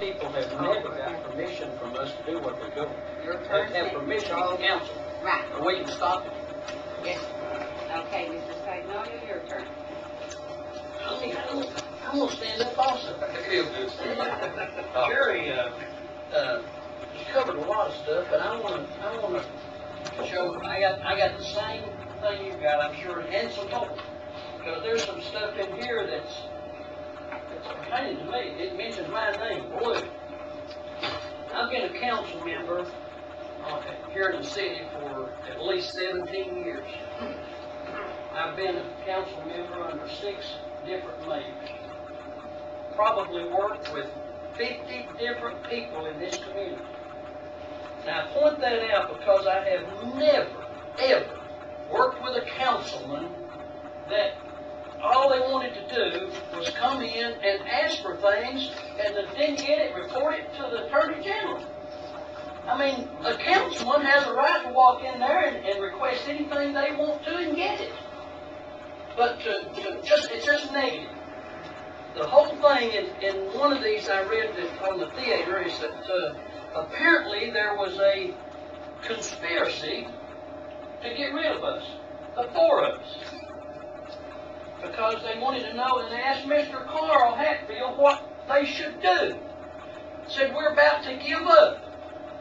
People have never got permission from us to do what they're doing. Your They turn. have permission from council, Right. or we can stop it. Yes. Okay, Mr. Spagnolia, your turn. I'm gonna stand up also. Jerry, covered a lot of stuff, but I wanna show, I got the same thing you got, I'm sure, and some more. Because there's some stuff in here that's pertaining to me. It mentions my name, blue. I've been a council member here in the city for at least 17 years. I've been a council member under 6 different mayors. Probably worked with 50 different people in this community. Now I point that out because I have never, ever worked with a councilman that all they wanted to do was come in and ask for things and then get it, report it to the Attorney General. I mean, a councilman has a right to walk in there and request anything they want to and get it. But it's just negative. The whole thing in one of these I read that on the theater is that apparently there was a conspiracy to get rid of us, the 4 of us. Because they wanted to know, and they asked Mr. Carl Hatfield what they should do. Said, we're about to give up.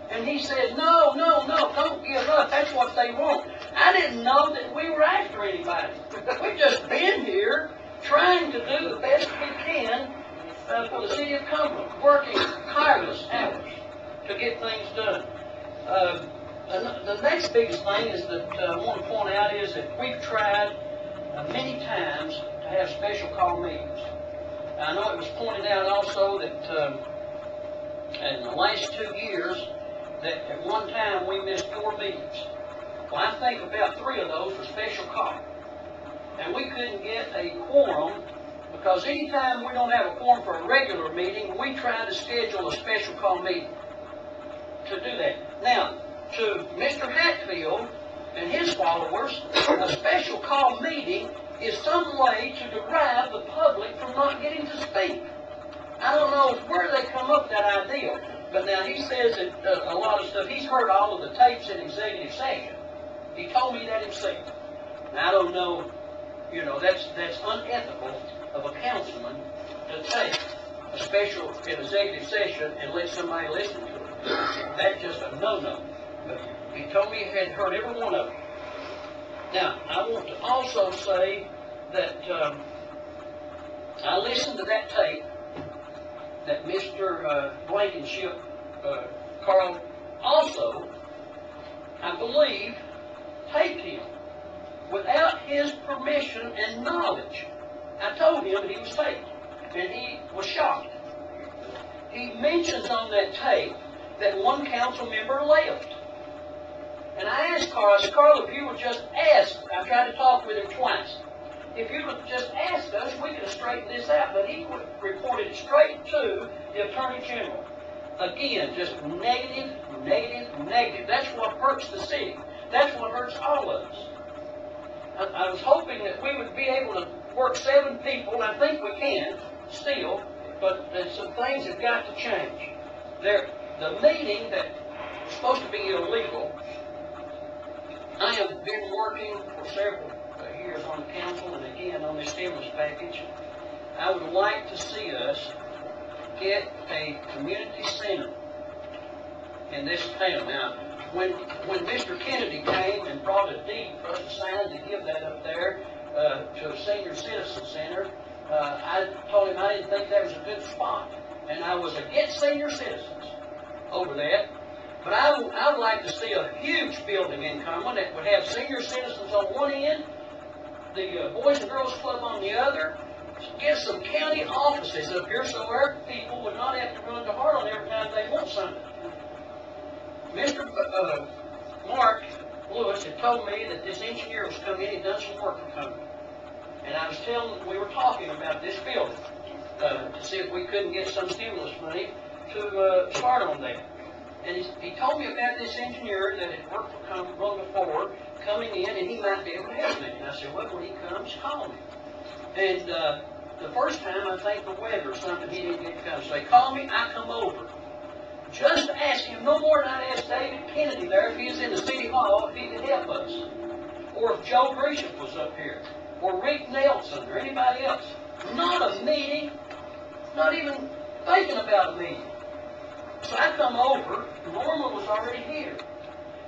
And he said, no, don't give up. That's what they want. I didn't know that we were after anybody. We've just been here trying to do the best we can for the city of Cumberland, working tireless hours to get things done. The next biggest thing is that I want to point out is that we've tried many times to have special call meetings. I know it was pointed out also that in the last 2 years that at one time we missed 4 meetings. Well, I think about 3 of those were special call. And we couldn't get a quorum because anytime we don't have a quorum for a regular meeting, we try to schedule a special call meeting to do that. Now, to Mr. Hatfield and his followers, a special call meeting is some way to deprive the public from not getting to speak. I don't know where they come up with that idea, but now he says that a lot of stuff, he's heard all of the tapes in executive session. He told me that himself. Now, I don't know, that's unethical of a councilman to take a special executive session and let somebody listen to it. That's just a no-no. But he told me he had heard every one of them. Now, I want to also say that I listened to that tape that Mr. Blankenship, Carl, also, I believe, taped him without his permission and knowledge. I told him he was taped, and he was shocked. He mentions on that tape that one council member left. And I asked Carl, I said, Carl, if you would just ask, I tried to talk with him twice. If you would just ask us, we could have straightened this out. But he reported it straight to the Attorney General. Again, just negative, negative, negative. That's what hurts the city. That's what hurts all of us. I was hoping that we would be able to work 7 people. I think we can still, but some things have got to change. The meeting that was supposed to be illegal, I have been working for several years on the council and again on this stimulus package. I would like to see us get a community center in this town. Now, when Mr. Kennedy came and brought a deed for us to sign to give that up there to a senior citizen center, I told him I didn't think that was a good spot. And I was against senior citizens over that. But I would like to see a huge building in Cumberland that would have senior citizens on one end, the Boys and Girls Club on the other, get some county offices up here so our people would not have to run to Harlan every time they want something. Mr. Mark Lewis had told me that this engineer was coming in, he'd done some work for Cumberland. And I was we were talking about this building to see if we couldn't get some stimulus money to start on that. And he told me about this engineer that had worked for Cumberland before coming in, and he might be able to help me. And I said, well, when he comes, call me. And the first time, I think the weather or something, he didn't get to come. So they called me, I come over. Just to ask him, no more than I asked David Kennedy there if he was in the city hall, if he could help us. Or if Joe Grisham was up here. Or Rick Nelson or anybody else. Not a meeting. Not even thinking about a meeting. So I come over, Norma was already here.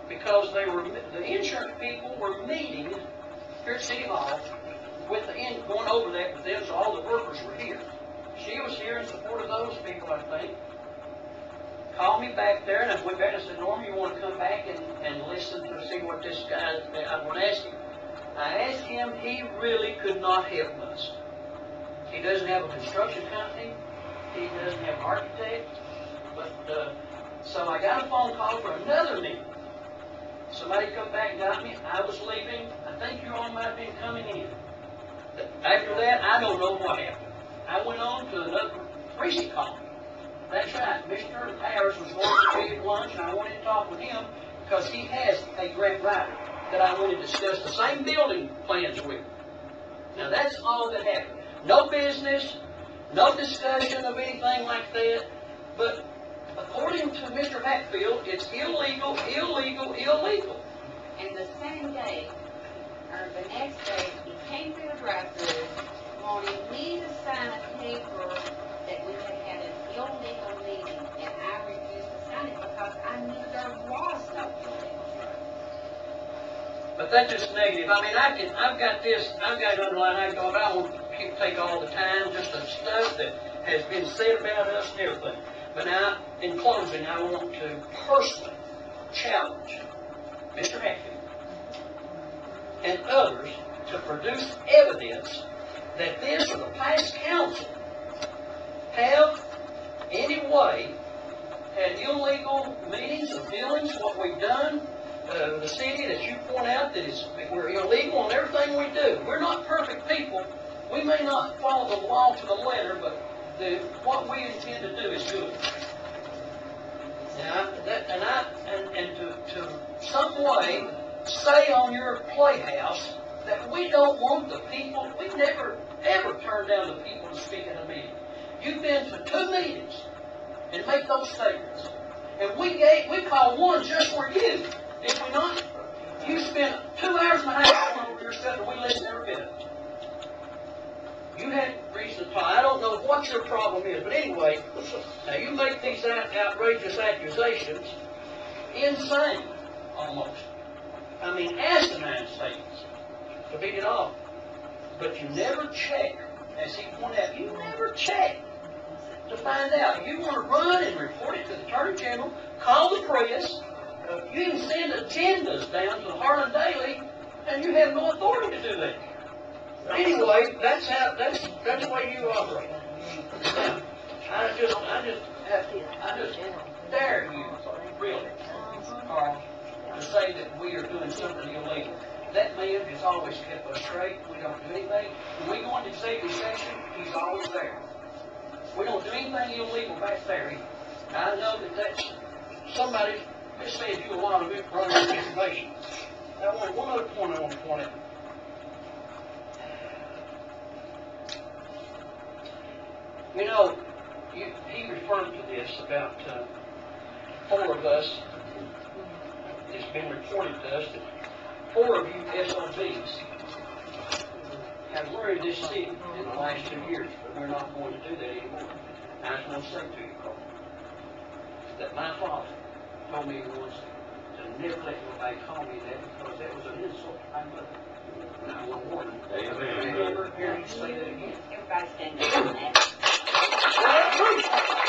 Because the insurance people were meeting here at City Hall with going over that with them, so all the workers were here. She was here in support of those people, I think. Called me back there, and I went back and said, Norma, you want to come back and listen to see what this guy, I want to ask him. I asked him, he really could not help us. He doesn't have a construction company. He doesn't have an architect. But, so I got a phone call for another meeting. Somebody come back and got me. I was leaving. I think you all might have been coming in. After that, I don't know what happened. I went on to another precinct call. That's right. Mr. Harris was going to be at lunch, and I wanted to talk with him because he has a grant writer that I wanted to discuss the same building plans with. Now, that's all that happened. No business, no discussion of anything like that, but according to Mr. Hatfield, it's illegal, illegal, illegal. And the same day, or the next day, he came through the drive-thru wanting me to sign a paper that we had had an illegal meeting, and I refused to sign it because I knew there was no illegal. But that's just negative. I mean, I've got it underlined. I don't want to take all the time, just the stuff that has been said about us and everything. But now, in closing, I want to personally challenge Mr. Hatfield and others to produce evidence that this or the past council have, any way, had illegal meetings or dealings, what we've done, the city that you point out that we're illegal in everything we do. We're not perfect people. We may not follow the law to the letter, but what we intend to do is good. Now, to some way say on your playhouse that we don't want the people, we never ever turn down the people to speak at a meeting. You've been to 2 meetings and make those statements. And we called one just for you. Did we not? You spent 2 hours and a half going over your stuff and we listened every bit of it. You had reason to talk. I don't know what your problem is, but anyway, now you make these outrageous accusations, insane, almost. I mean, asinine statements, to beat it off. But you never check, as he pointed out, you never check to find out. You want to run and report it to the Attorney General, call the press, you even send agendas down to the Harlan Daily, and you have no authority to do that. Anyway, that's the way you operate. Now, I just dare you, really, to say that we are doing something illegal. That man has always kept us straight. We don't do anything. When we go into executive session, he's always there. We don't do anything illegal back there either. I know that's somebody that said you a lot of it running information. Now, one other point I want to point out. You know, he referred to this about 4 of us. It's been reported to us that 4 of you SOBs have worried this city in the last 2 years, but we're not going to do that anymore. I just want to say to you, Carl, that my father told me once to never let nobody call me that because that was an insult to my mother. And I want to warn you, never hear you say that again. Everybody stand up on that. Well, that's true.